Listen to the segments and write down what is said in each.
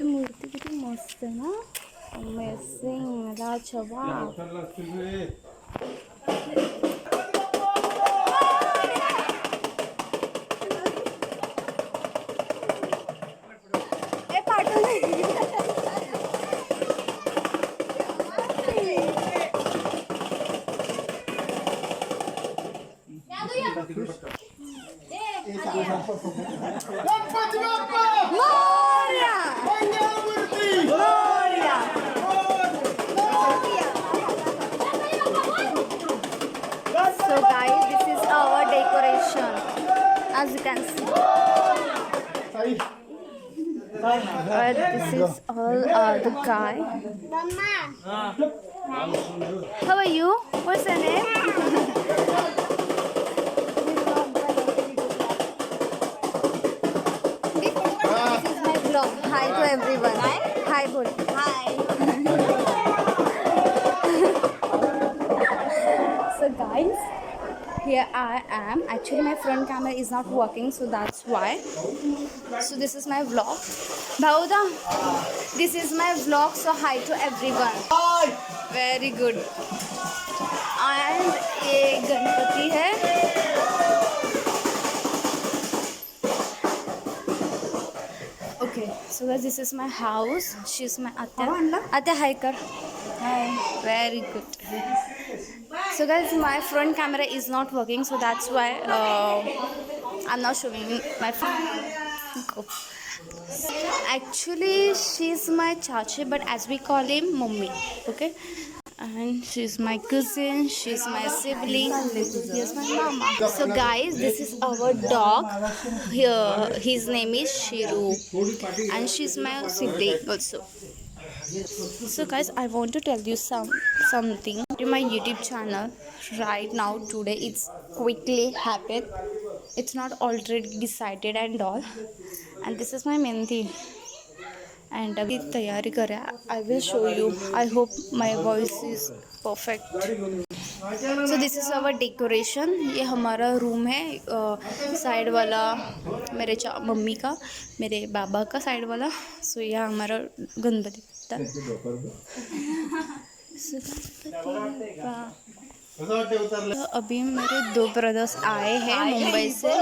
बाबांची मूर्ती किती मस्त आहे ना. अमेझिंग, लाजवाब. So guys, this is our decoration, as you can see. This is all the guy. How are you? What's your name? This is my vlog. Hi to everyone. Hi, Bol. Hi. So guys, here I am. Actually my front camera is not working, so that's why. So this is my vlog. Bhauda, this is my vlog, so hi to everyone. Hi. Very good. And ये गणपति है. Okay, so guys, this is my house. She's my Atya. Atya, hi kar. Hi. Very good. So guys, my front camera is not working, so that's why I'm not showing my phone. Actually, she's my chachi, but as we call him, mummy. Okay, and she's my cousin. She's my sibling. Here's my mama. So guys, this is our dog. Here, his name is Shiru, and she's my sibling also. So guys, I want to tell you something to my YouTube channel right now. Today it's quickly happened. It's not already decided and all. And this is my mehndi. And अभी तैयारी कर रहा है. I will show you. I hope my voice is perfect. So this is our decoration. ये हमारा room है. Side वाला मेरे मम्मी का, मेरे बाबा का साइड वाला. So यह हमारा गणपति. तो अभी मेरे 2 ब्रदर्स आए हैं मुंबई से.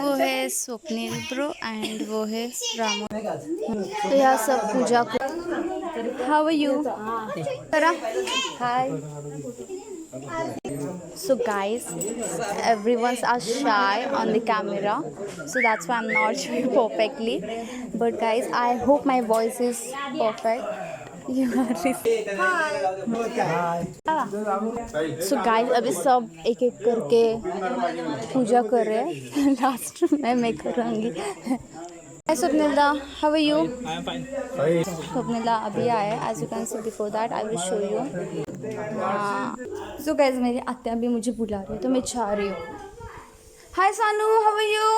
वो है स्वप्निल ब्रो एंड वो है रामो. तो यहाँ सब पूजा को. How are you? Hi. So guys, everyone's are shy on the camera, so that's why I'm not showing perfectly. But guys, I hope my voice is perfect. You are So guys, अभी सब एक एक करके पूजा कर रहे हैं. Last में मैं करूँगी. Hi Swapnilda, how are you? I am fine. Swapnilda अभी आया. As you can see, before that I will show you. So guys, मेरी आत्या भी मुझे बुला रही है, तो मैं जा रही हूँ. Hi Sanu, how are you?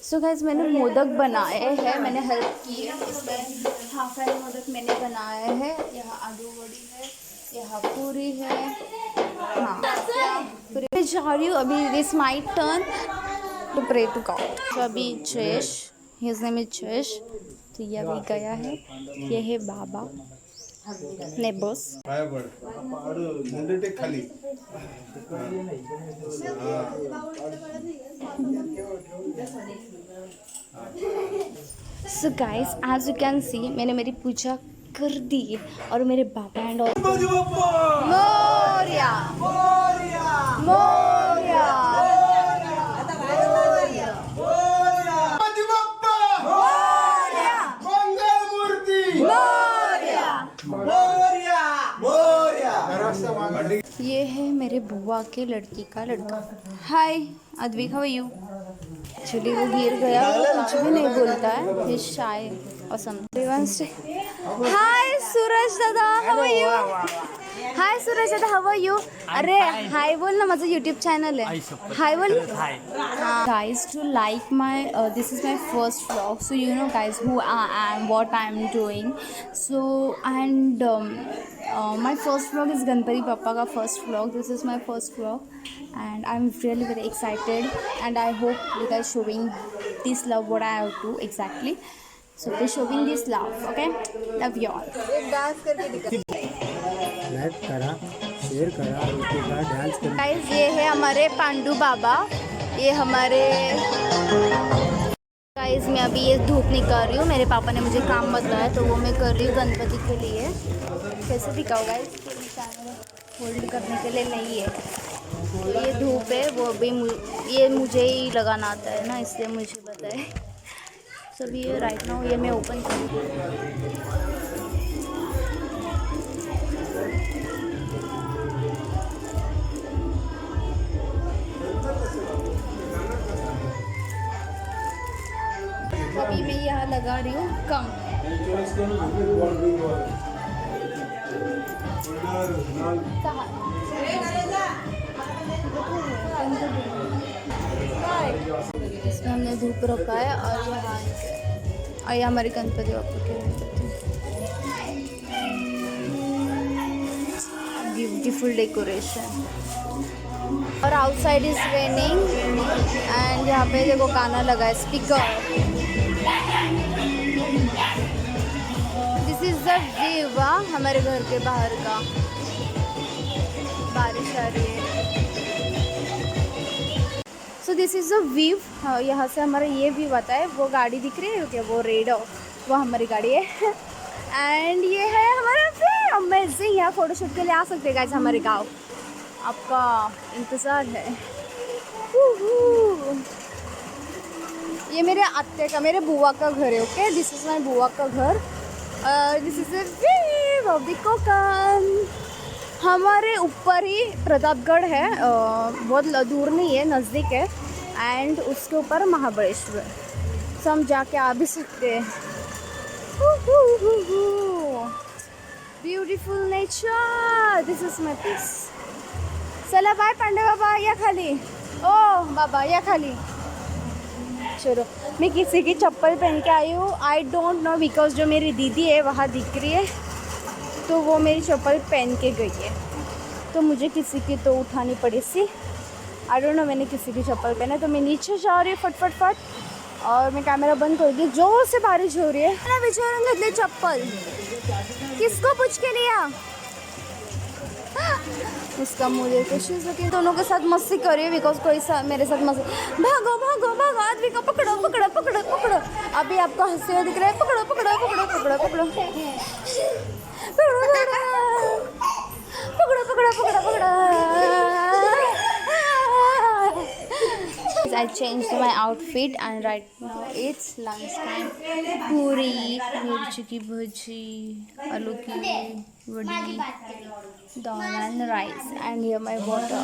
So guys, मैंने मोदक बनाए हैं. मैंने हेल्प की है इसमें. हाफ फ्राई मोदक मैंने बनाए हैं. यहाँ आलू बड़ी है, यहाँ पूरी है. हाँ, मैं जा रही हूँ अभी. This my turn to pray to God. So अभी Jayesh, his name is Jayesh. तो ये अभी गया है. ये है बाबा नेबोस. So guys, as you can see, मैंने मेरी पूजा कर दी और मेरे बाबा एंड ऑल. मोरिया मोरिया ये है मेरे बुआ के लड़की का लड़का. Hi Advik, how are you? Actually वो गिर गया, वो कुछ भी नहीं बोलता है. ये शाय और समथिंग. हाय सूरज दादा, हाउ आर यू? हाय सूरज दादा, हाउ आर यू? अरे हाय बोल ना, माझं यूट्यूब चॅनल आहे. हाय बोल. Guys to like my this is my first vlog. So you know guys who I am, what I am doing. So and my first vlog is Ganpati Papa ka first vlog. This is my first vlog and I'm really very excited and I hope you guys showing this love what I have to exactly. So we're showing this love, okay? Love you all. एक dance करके दिखा। Like करा, share करा, उसके बाद dance करा। Guys ये है हमारे पांडू बाबा, ये हमारे गाइस मैं अभी ये धूप निकाल रही हूँ। मेरे पापा ने मुझे काम बताया तो वो मैं कर रही हूँ गणपति के लिए। कैसे दिखाओ गाइस, कैमरा होल्ड करने के लिए नहीं है। तो ये धूप है, वो भी ये मुझे ही लगाना आता है ना, इसलिए मुझे बताए। सभी ये राइट नाउ ये मैं ओपन करूँगी। अभी मैं यहाँ लगा रही हूँ कम। इसमें हमने धूप रखा है और ये हमारे गणपति बापा के ब्यूटीफुल डेकोरेशन। और आउटसाइड इज रेनिंग एंड यहाँ पे देखो गाना लगा है, speaker. This is the view हमारे घर के बाहर का, बारिश आ रही है। So this is the view. यहाँ से हमारा ये व्यू आता है। वो गाड़ी दिख रही है क्या, वो रेड, वो हमारी गाड़ी है। एंड ये है हमारा अमेजिंग। यहाँ फोटोशूट के लिए आ सकते हैं गाइस हमारे गाँव, आपका इंतज़ार है। ये मेरे अत्ते का, मेरे बुआ का घर है, ओके? दिस इज़ माय बुआ का घर। This is the view of the Konkan. हमारे ऊपर ही प्रतापगढ़ है, बहुत दूर नहीं है, नज़दीक है। एंड उसके ऊपर महाबलेश्वर, सो हम जाके आ भी सकते हैं। Beautiful nature, this is my peace. चला बाय पांडे बाबा, या खाली। ओ बाबा या खाली। चलो मैं किसी की चप्पल पहन के आई हूँ, आई डोंट नो, बिकॉज जो मेरी दीदी है वहाँ दिख रही है, तो वो मेरी चप्पल पहन के गई है, तो मुझे किसी की तो उठानी पड़ी सी। आई डोंट नो, मैंने किसी की चप्पल पहना, तो मैं नीचे जा रही हूँ फट। और मैं कैमरा बंद कर दी, जोर से बारिश हो रही है ना। बेचारा घतले चप्पल किसको पूछ के लिया, उसका मुझे तो शीज़ दोनों के साथ मस्ती करिए, बिकॉज कोई मेरे साथ मस्ती। भागो भागो भागो, आदमी को पकड़ो पकड़ो पकड़ो पकड़ो। अभी आपको हंसते हुए दिख रहा है, पकड़ो पकड़ो पकड़ो पकड़ो पकड़ो पकड़ो पकड़ो पकड़ो पकड़ो। I changed my outfit and right now it's lunch time. पूरी, मिर्ची की भजी, आलू की वड़ी, दाल and rice and here my water.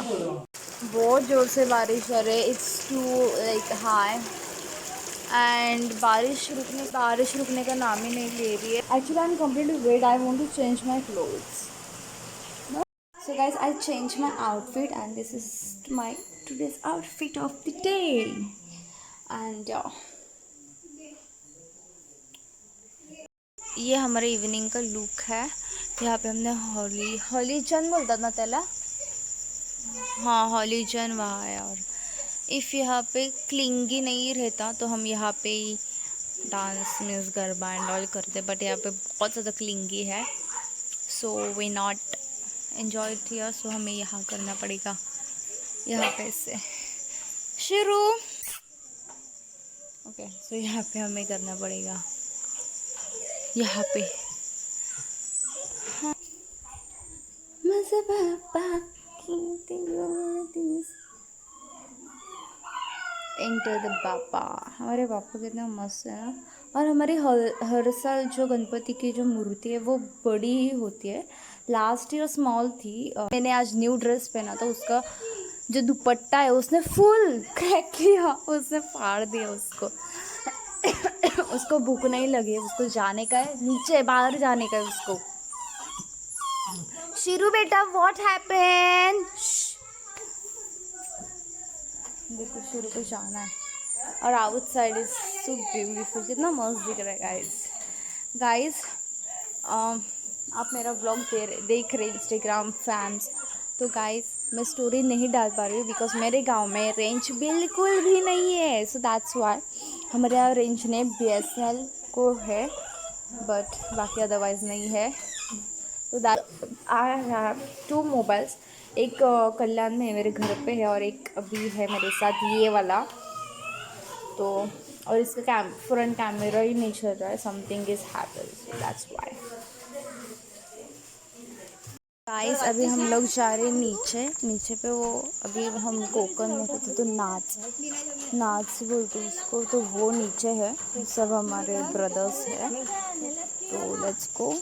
बहुत ज़ोर से बारिश हो रही है, it's too like high and बारिश रुकने का नाम ही नहीं ले रही है। Actually I'm completely wet, I want to change my clothes. So guys, I changed my outfit and this is my today's outfit of the day. And ये हमारे इवनिंग का लुक है। यहाँ पे हमने हॉलीजन बोलता ना त्याला, हाँ हॉलीजन वहाँ है। और इफ़ यहाँ पे क्लिंगी नहीं रहता तो हम यहाँ पे ही dance means garba and all करते, बट यहाँ पे बहुत ज़्यादा क्लिंगी है, so we not enjoy it here. So हमें यहाँ करना पड़ेगा, यहाँ पे से शुरू। ओके, सो यहाँ पे हमें करना पड़ेगा, यहाँ पे। हाँ। एंटर द बापा। हमारे बापा कितना मस्त है ना। और हमारी हर साल जो गणपति की जो मूर्ति है वो बड़ी ही होती है। लास्ट ईयर स्मॉल थी। मैंने आज न्यू ड्रेस पहना था, उसका जो दुपट्टा है उसने फुल क्रैक किया, उसने फाड़ दिया उसको। उसको भूख नहीं लगी, उसको जाने का है, नीचे बाहर जाने का है उसको। शिरू बेटा व्हाट हैपेंड, देखो शुरू को जाना है। और आउटसाइड इज सो ब्यूटीफुल, कितना मस्त दिख रहा है गाइस। आप मेरा व्लॉग देख रहे इंस्टाग्राम फैंस, तो गाइस मैं स्टोरी नहीं डाल पा रही हूँ बिकॉज मेरे गांव में रेंज बिल्कुल भी नहीं है, सो दैट्स वाई। हमारे यहाँ रेंज ने BSNL को है, बट बाकी अदरवाइज़ नहीं है। तो दैट आई हैव 2 मोबाइल्स, एक कल्याण में मेरे घर पे है और एक अभी है मेरे साथ ये वाला। तो और इसका फ्रंट कैमरा ही नहीं चल रहा है, something is happen, that's why. Guys अभी हम लोग जा रहे हैं नीचे पे। वो अभी हम कोकण में थे तो नाच बोलते उसको, तो वो नीचे है, सब हमारे ब्रदर्स है। तो लेट्स गो।